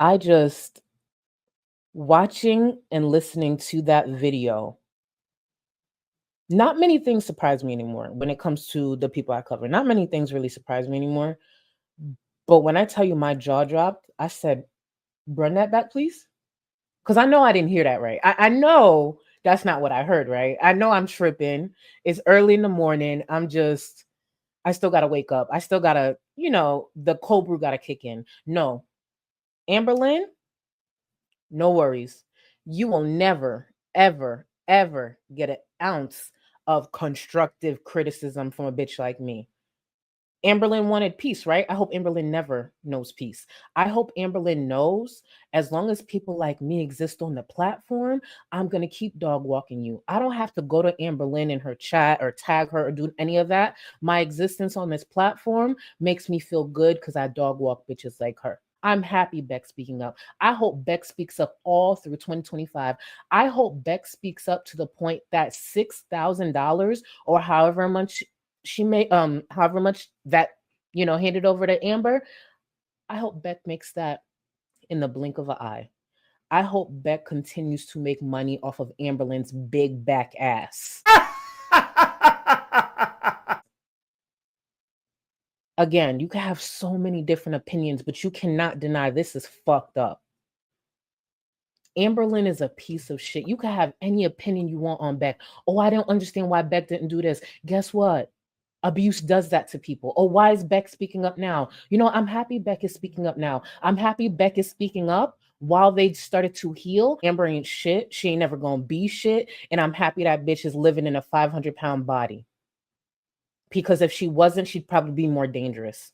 I just watching and listening to that video, not many things surprise me anymore when it comes to the people I cover. Not many things really surprise me anymore. But when I tell you my jaw dropped, I said, run that back, please. Because I know I didn't hear that right. I know that's not what I heard, right? I know I'm tripping. It's early in the morning. I still got to wake up. I still got to, the cold brew got to kick in. No, Amberlynn, no worries. You will never, ever, ever get an ounce of constructive criticism from a bitch like me. Amberlynn wanted peace, right? I hope Amberlynn never knows peace. I hope Amberlynn knows as long as people like me exist on the platform, I'm going to keep dog walking you. I don't have to go to Amberlynn in her chat or tag her or do any of that. My existence on this platform makes me feel good because I dog walk bitches like her. I'm happy Beck speaking up. I hope Beck speaks up all through 2025. I hope Beck speaks up to the point that $6,000 or however much she may however much that handed over to Amber, I hope Beck makes that in the blink of an eye. I hope Beck continues to make money off of Amberlynn's big back ass. Again, you can have so many different opinions, but you cannot deny this is fucked up. Amberlynn is a piece of shit. You can have any opinion you want on Beck. Oh, I don't understand why Beck didn't do this. Guess what? Abuse does that to people. Oh, why is Beck speaking up now? I'm happy Beck is speaking up now. I'm happy Beck is speaking up while they started to heal. Amber ain't shit. She ain't never gonna be shit. And I'm happy that bitch is living in a 500-pound body. Because if she wasn't, she'd probably be more dangerous.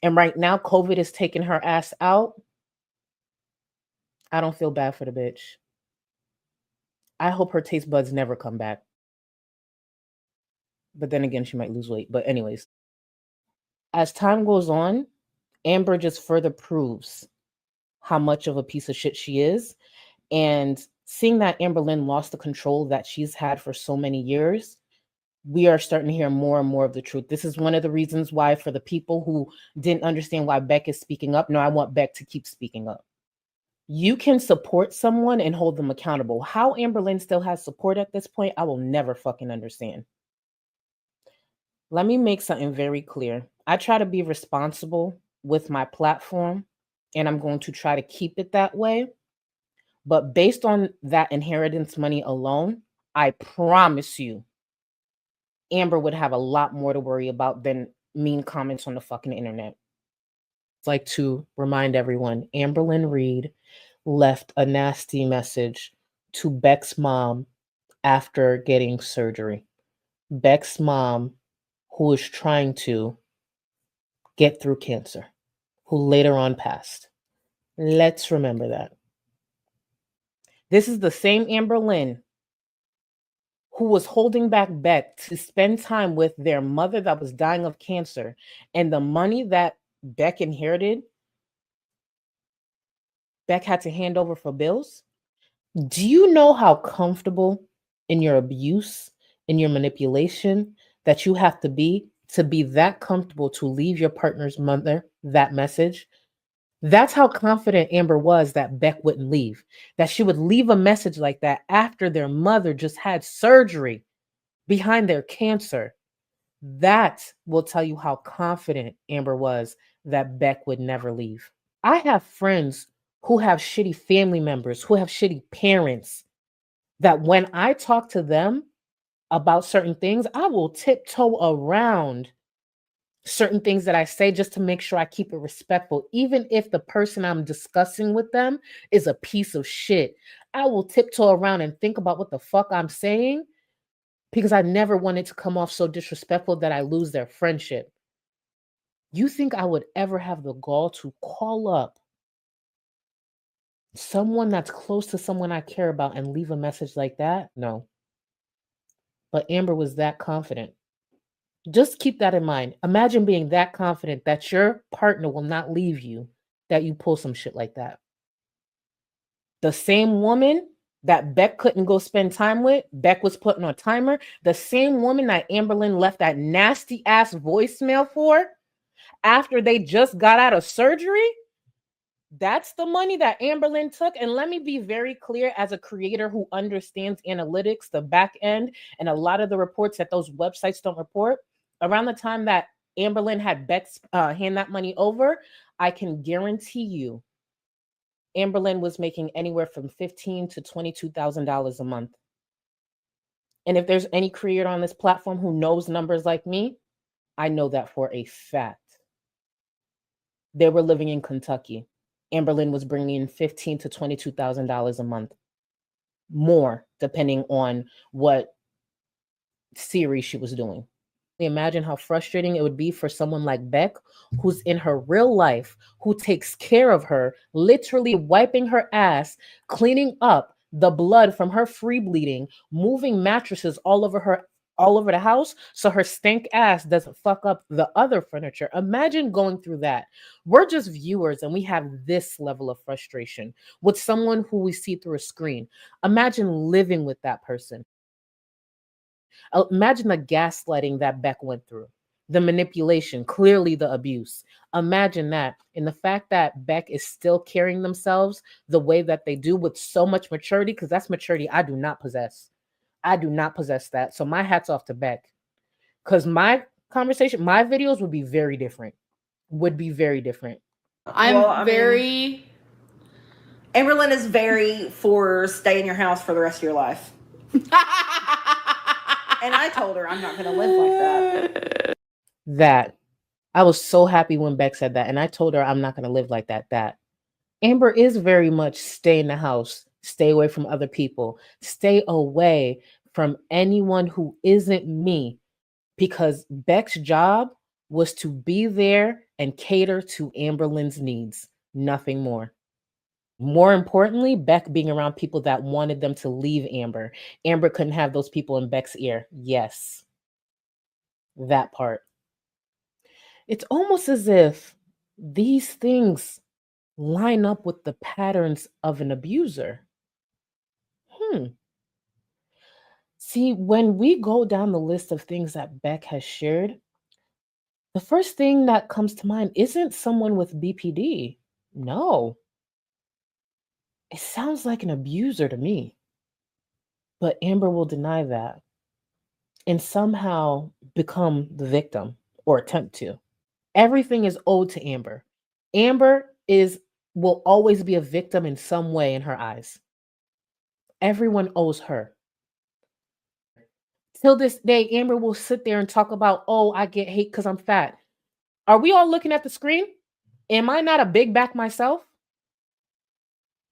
And right now, COVID is taking her ass out. I don't feel bad for the bitch. I hope her taste buds never come back. But then again, she might lose weight. But anyways, as time goes on, Amber just further proves how much of a piece of shit she is. And seeing that Amberlynn lost the control that she's had for so many years, we are starting to hear more and more of the truth. This is one of the reasons why, for the people who didn't understand why Beck is speaking up, no, I want Beck to keep speaking up. You can support someone and hold them accountable. How Amberlynn still has support at this point, I will never fucking understand. Let me make something very clear. I try to be responsible with my platform, and I'm going to try to keep it that way. But based on that inheritance money alone, I promise you, Amber would have a lot more to worry about than mean comments on the fucking internet. I'd like to remind everyone, Amberlynn Reed left a nasty message to Beck's mom after getting surgery. Beck's mom, who is trying to get through cancer, who later on passed. Let's remember that. This is the same Amberlynn who was holding back Beck to spend time with their mother that was dying of cancer, and the money that Beck inherited, Beck had to hand over for bills. Do you know how comfortable in your abuse, in your manipulation, that you have to be that comfortable to leave your partner's mother that message? That's how confident Amber was that Beck wouldn't leave, that she would leave a message like that after their mother just had surgery behind their cancer. That will tell you how confident Amber was that Beck would never leave. I have friends who have shitty family members, who have shitty parents, that when I talk to them about certain things, I will tiptoe around certain things that I say just to make sure I keep it respectful. Even if the person I'm discussing with them is a piece of shit, I will tiptoe around and think about what the fuck I'm saying, because I never want it to come off so disrespectful that I lose their friendship. You think I would ever have the gall to call up someone that's close to someone I care about and leave a message like that? No. But Amber was that confident. Just keep that in mind. Imagine being that confident that your partner will not leave you, that you pull some shit like that. The same woman that Beck couldn't go spend time with, Beck was putting on a timer, the same woman that Amberlynn left that nasty ass voicemail for after they just got out of surgery, That's the money that Amberlynn took. And let me be very clear, as a creator who understands analytics, the back end, and a lot of the reports that those websites don't report, around the time that Amberlynn had Beck hand that money over, I can guarantee you Amberlynn was making anywhere from $15,000 to $22,000 a month. And if there's any creator on this platform who knows numbers like me, I know that for a fact. They were living in Kentucky. Amberlynn was bringing in $15,000 to $22,000 a month, more depending on what series she was doing. Imagine how frustrating it would be for someone like Beck, who's in her real life, who takes care of her, literally wiping her ass, cleaning up the blood from her free bleeding, moving mattresses all over the house so her stink ass doesn't fuck up the other furniture. Imagine going through that. We're just viewers and we have this level of frustration with someone who we see through a screen. Imagine living with that person. Imagine the gaslighting that Beck went through, the manipulation, clearly the abuse. Imagine that. And the fact that Beck is still carrying themselves the way that they do with so much maturity, because that's maturity I do not possess. I do not possess that. So my hat's off to Beck. Because my conversation, my videos would be very different. Amberlynn is very for stay in your house for the rest of your life. And I told her I'm not going to live like that. I was so happy when Beck said that. And I told her I'm not going to live like that. That Amber is very much stay in the house, stay away from other people, stay away from anyone who isn't me. Because Beck's job was to be there and cater to Amberlynn's needs, nothing more. More importantly, Beck being around people that wanted them to leave Amber. Amber couldn't have those people in Beck's ear. Yes, that part. It's almost as if these things line up with the patterns of an abuser. See, when we go down the list of things that Beck has shared, the first thing that comes to mind isn't someone with BPD. No. It sounds like an abuser to me. But Amber will deny that and somehow become the victim or attempt to. Everything is owed to Amber. Amber will always be a victim in some way in her eyes. Everyone owes her. Till this day, Amber will sit there and talk about, oh, I get hate because I'm fat. Are we all looking at the screen? Am I not a big back myself?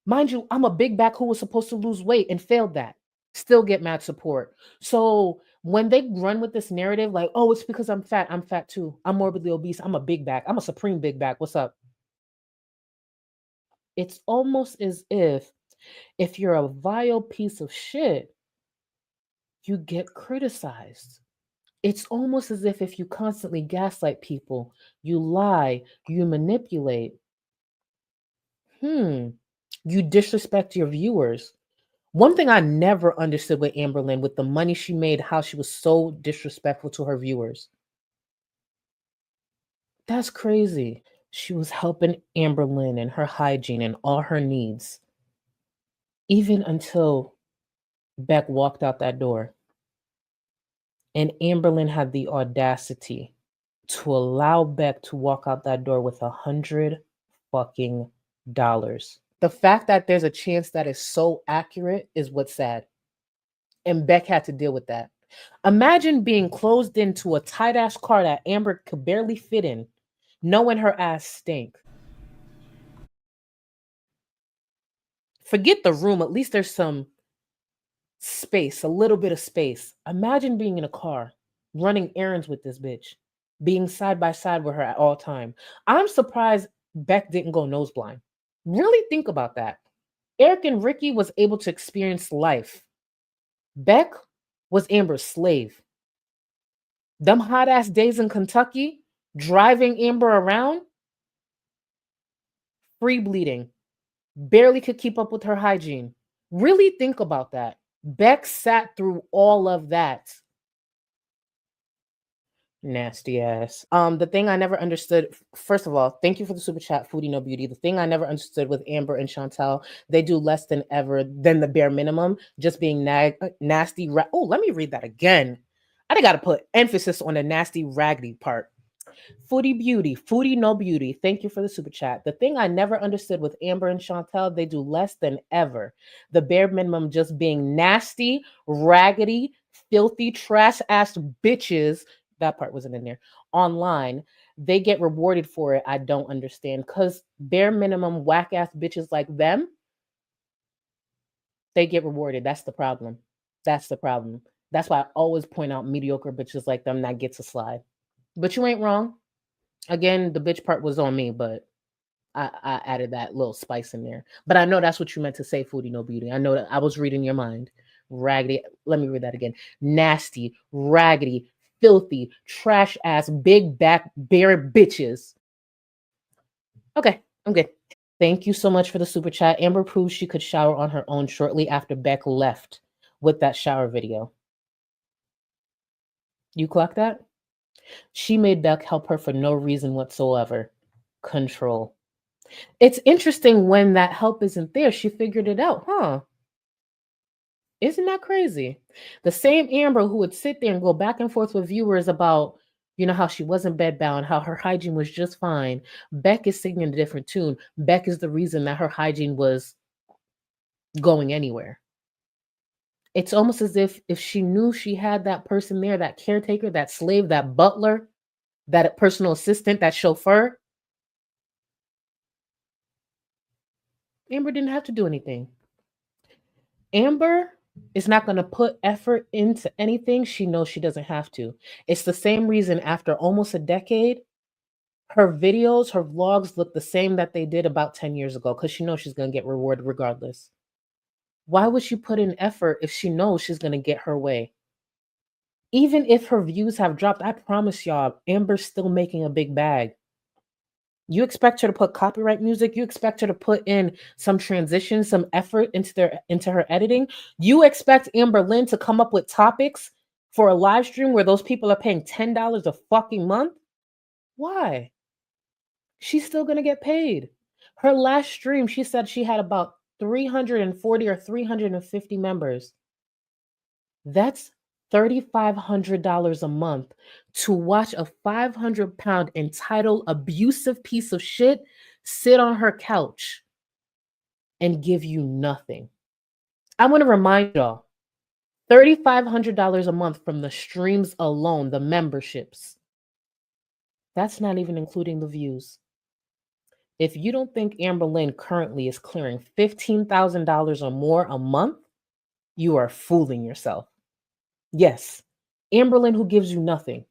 Mind you, I'm a big back who was supposed to lose weight and failed that. Still get mad support. So when they run with this narrative, like, oh, it's because I'm fat too. I'm morbidly obese. I'm a big back. I'm a supreme big back. What's up? It's almost as if you're a vile piece of shit, you get criticized. It's almost as if you constantly gaslight people, you lie, you manipulate, you disrespect your viewers. One thing I never understood with Amberlynn, with the money she made, how she was so disrespectful to her viewers. That's crazy. She was helping Amberlynn and her hygiene and all her needs, even until Beck walked out that door. And Amberlynn had the audacity to allow Beck to walk out that door with $100 fucking dollars. The fact that there's a chance that is so accurate is what's sad. And Beck had to deal with that. Imagine being closed into a tight ass car that Amber could barely fit in, knowing her ass stank. Forget the room, at least there's some space, a little bit of space. Imagine being in a car, running errands with this bitch, being side by side with her at all time. I'm surprised Beck didn't go nose blind. Really think about that. Eric and Ricky was able to experience life. Beck was Amber's slave. Them hot ass days in Kentucky, driving Amber around, free bleeding, barely could keep up with her hygiene. Really think about that. Beck sat through all of that. Nasty ass. The thing I never understood, first of all, thank you for the super chat, Foodie No Beauty. The thing I never understood with Amber and Chantel, they do less than ever than the bare minimum, just being nasty. Oh, let me read that again. I got to put emphasis on the nasty, raggedy part. Foodie No Beauty. Thank you for the super chat. The thing I never understood with Amber and Chantel, they do less than ever. The bare minimum just being nasty, raggedy, filthy, trash ass bitches. That part wasn't in there. Online, they get rewarded for it. I don't understand. Because bare minimum whack ass bitches like them, they get rewarded. That's the problem. That's the problem. That's why I always point out mediocre bitches like them that get to slide. But you ain't wrong. Again, the bitch part was on me, but I added that little spice in there. But I know that's what you meant to say, Foodie No Beauty. I know that I was reading your mind. Raggedy. Let me read that again. Nasty, raggedy, filthy, trash ass, big back, bare bitches. Okay, I'm good. Thank you so much for the super chat. Amber proves she could shower on her own shortly after Beck left with that shower video. You clock that? She made Beck help her for no reason whatsoever. Control. It's interesting when that help isn't there. She figured it out, huh? Isn't that crazy? The same Amber who would sit there and go back and forth with viewers about, how she wasn't bedbound, how her hygiene was just fine. Beck is singing a different tune. Beck is the reason that her hygiene was going anywhere. It's almost as if she knew she had that person there, that caretaker, that slave, that butler, that personal assistant, that chauffeur, Amber didn't have to do anything. Amber is not going to put effort into anything she knows she doesn't have to. It's the same reason after almost a decade, her videos, her vlogs look the same that they did about 10 years ago because she knows she's going to get rewarded regardless. Why would she put in effort if she knows she's going to get her way? Even if her views have dropped, I promise y'all, Amber's still making a big bag. You expect her to put copyright music, you expect her to put in some transition, some effort into her editing. You expect Amber Lynn to come up with topics for a live stream where those people are paying $10 a fucking month? Why? She's still going to get paid. Her last stream, she said she had about 340 or 350 members. That's $3,500 a month to watch a 500-pound entitled abusive piece of shit sit on her couch and give you nothing. I want to remind y'all, $3,500 a month from the streams alone, the memberships. That's not even including the views. If you don't think Amber Lynn currently is clearing $15,000 or more a month, you are fooling yourself. Yes, Amber Lynn who gives you nothing.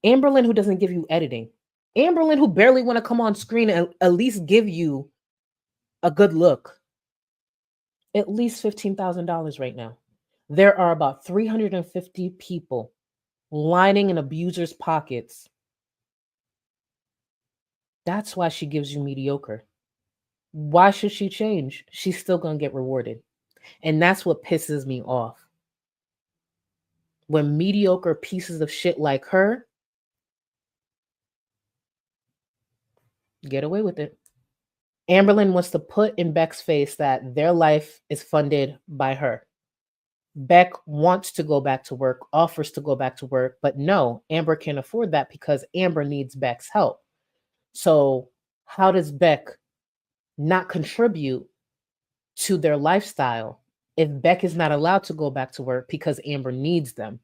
Amber Lynn who doesn't give you editing. Amber Lynn who barely want to come on screen and at least give you a good look. At least $15,000 right now. There are about 350 people lining in abusers' pockets. That's why she gives you mediocre. Why should she change? She's still going to get rewarded. And that's what pisses me off. When mediocre pieces of shit like her get away with it. Amber Lynn wants to put in Beck's face that their life is funded by her. Beck wants to go back to work, offers to go back to work, but no, Amber can't afford that because Amber needs Beck's help. So how does Beck not contribute to their lifestyle if Beck is not allowed to go back to work because Amber needs them?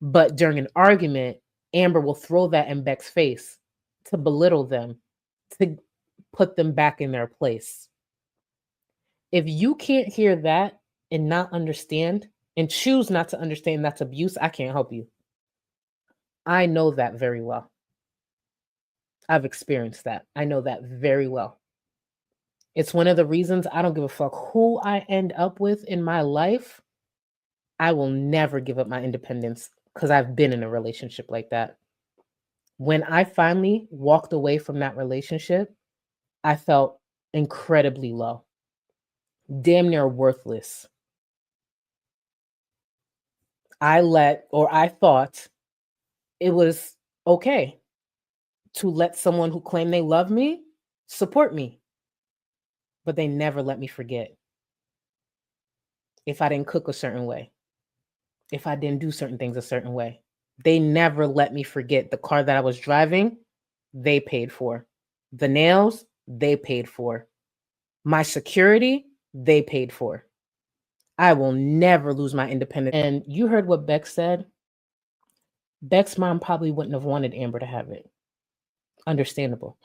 But during an argument, Amber will throw that in Beck's face to belittle them, to put them back in their place. If you can't hear that and not understand and choose not to understand that's abuse, I can't help you. I know that very well. I've experienced that. I know that very well. It's one of the reasons I don't give a fuck who I end up with in my life. I will never give up my independence because I've been in a relationship like that. When I finally walked away from that relationship, I felt incredibly low, damn near worthless. I thought it was okay to let someone who claimed they love me support me, but they never let me forget if I didn't cook a certain way, if I didn't do certain things a certain way. They never let me forget the car that I was driving, they paid for. The nails, they paid for. My security, they paid for. I will never lose my independence. And you heard what Beck said. Beck's mom probably wouldn't have wanted Amber to have it. Understandable.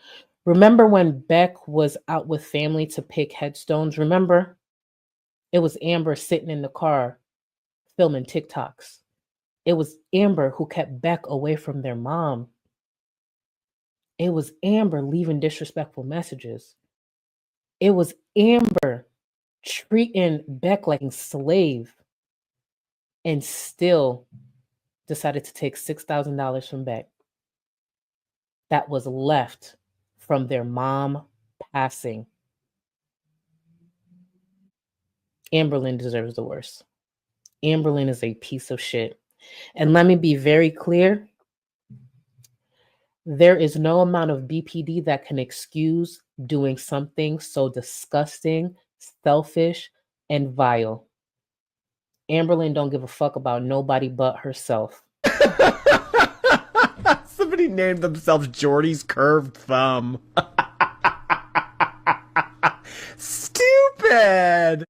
Remember when Beck was out with family to pick headstones? Remember? It was Amber sitting in the car filming TikToks. It was Amber who kept Beck away from their mom. It was Amber leaving disrespectful messages. It was Amber treating Beck like a slave and still decided to take $6,000 from Beck that was left from their mom passing. Amberlynn deserves the worst. Amberlynn is a piece of shit. And let me be very clear. There is no amount of BPD that can excuse doing something so disgusting, selfish, and vile. Amberlynn don't give a fuck about nobody but herself. Somebody named themselves Jordy's curved thumb. Stupid!